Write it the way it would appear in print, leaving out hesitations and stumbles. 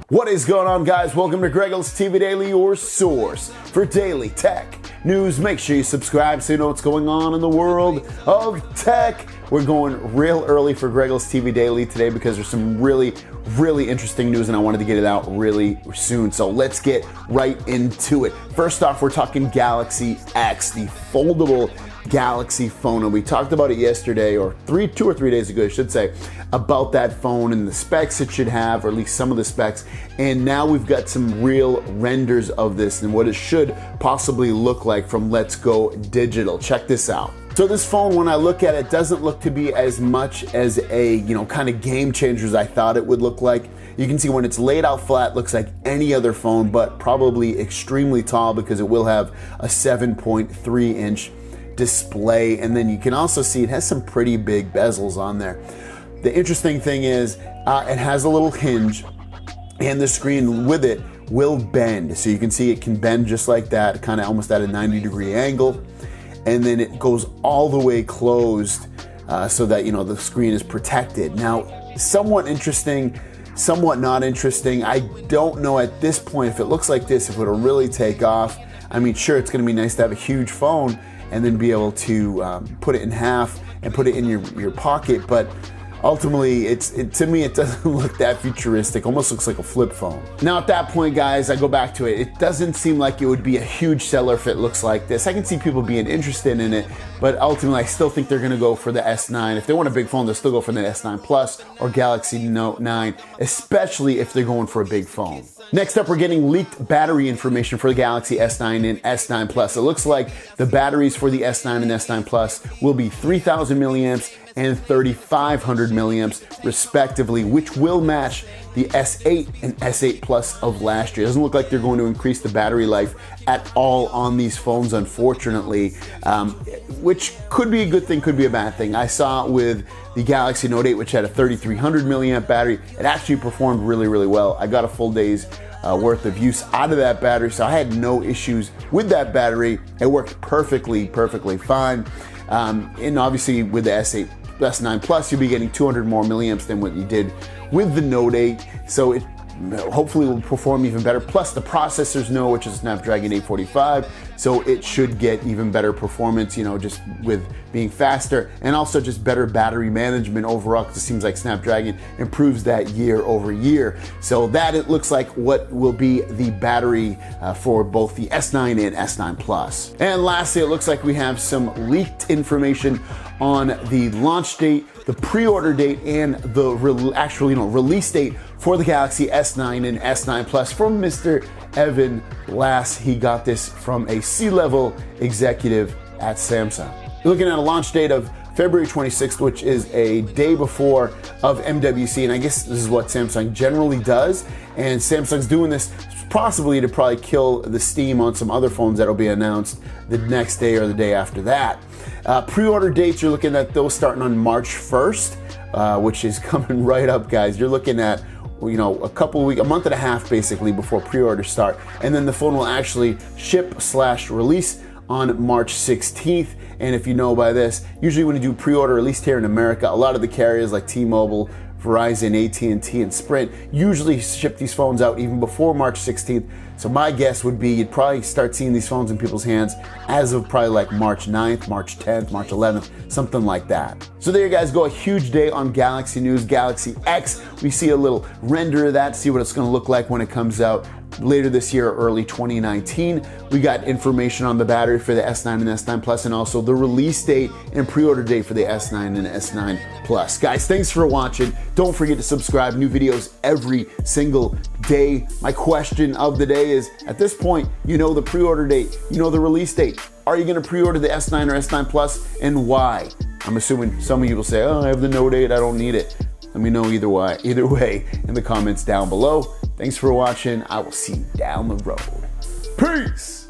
What is going on, guys? Welcome to GregglesTV Daily, your source for daily tech news. Make sure you subscribe so you know what's going on in the world of tech. We're going real early for GregglesTV Daily today because there's some really interesting news and I wanted to get it out really soon. So let's get right into it. First off, we're talking Galaxy X, the foldable Galaxy phone, and we talked about it yesterday, or 2 or 3 days ago, I should say, about that phone and the specs it should have, or at least some of the specs. And now we've got some real renders of this and what it should possibly look like from Let's Go Digital. Check this out. So this phone, when I look at it, doesn't look to be as much as a, kind of game changer as I thought it would look like. You can see when it's laid out flat, it looks like any other phone, but probably extremely tall because it will have a 7.3 inch display, and then you can also see it has some pretty big bezels on there. The interesting thing is it has a little hinge, and the screen with it will bend, so you can see it can bend just like that, kind of almost at a 90-degree angle, and then it goes all the way closed so that the screen is protected. Now, somewhat interesting, somewhat not interesting. I don't know at this point if it looks like this, if it'll really take off. I mean, sure, it's going to be nice to have a huge phone and then be able to put it in half and put it in your pocket, but ultimately, to me, it doesn't look that futuristic. Almost looks like a flip phone. Now, at that point, guys, I go back to it. It doesn't seem like it would be a huge seller if it looks like this. I can see people being interested in it, but ultimately, I still think they're gonna go for the S9. If they want a big phone, they'll still go for the S9 Plus or Galaxy Note 9, especially if they're going for a big phone. Next up, we're getting leaked battery information for the Galaxy S9 and S9 Plus. It looks like the batteries for the S9 and S9 Plus will be 3,000 milliamps and 3,500 milliamps respectively, which will match the S8 and S8 Plus of last year. It doesn't look like they're going to increase the battery life at all on these phones, unfortunately, which could be a good thing, could be a bad thing. I saw with the Galaxy Note 8, which had a 3,300 milliamp battery, it actually performed really well. I got a full day's worth of use out of that battery, so I had no issues with that battery. It worked perfectly fine. And obviously with the S8, S9 Plus, you'll be getting 200 more milliamps than what you did with the Note 8, so it hopefully will perform even better. Plus the processors know, which is Snapdragon 845, so it should get even better performance, just with being faster, and also just better battery management overall, because it seems like Snapdragon improves that year over year. So that, it looks like, what will be the battery for both the S9 and S9 Plus. And lastly, it looks like we have some leaked information on the launch date, the pre-order date, and the actual release date for the Galaxy S9 and S9 Plus from Mr. Evan Lass. He got this from a C-level executive at Samsung. You're looking at a launch date of February 26th, which is a day before of MWC, and I guess this is what Samsung generally does, and Samsung's doing this possibly to probably kill the steam on some other phones that'll be announced the next day or the day after that. Pre-order dates, you're looking at those starting on March 1st, which is coming right up, guys. You're looking at a couple weeks, a month and a half basically before pre-orders start, and then the phone will actually ship/release on March 16th. And if you know by this, usually when you do pre-order, at least here in America, a lot of the carriers like T-Mobile, Verizon, AT&T, and Sprint usually ship these phones out even before March 16th. So my guess would be you'd probably start seeing these phones in people's hands as of probably like March 9th, March 10th, March 11th, something like that. So there you guys go, a huge day on Galaxy news. Galaxy X, we see a little render of that, see what it's gonna look like when it comes out later this year, early 2019. We got information on the battery for the S9 and S9 Plus, and also the release date and pre-order date for the S9 and S9 Plus. Guys, thanks for watching. Don't forget to subscribe. New videos every single day. My question of the day is, at this point, the pre-order date, the release date. Are you gonna pre-order the S9 or S9 Plus, and why? I'm assuming some of you will say, oh, I have the Note 8, I don't need it. Let me know either way in the comments down below. Thanks for watching. I will see you down the road. Peace!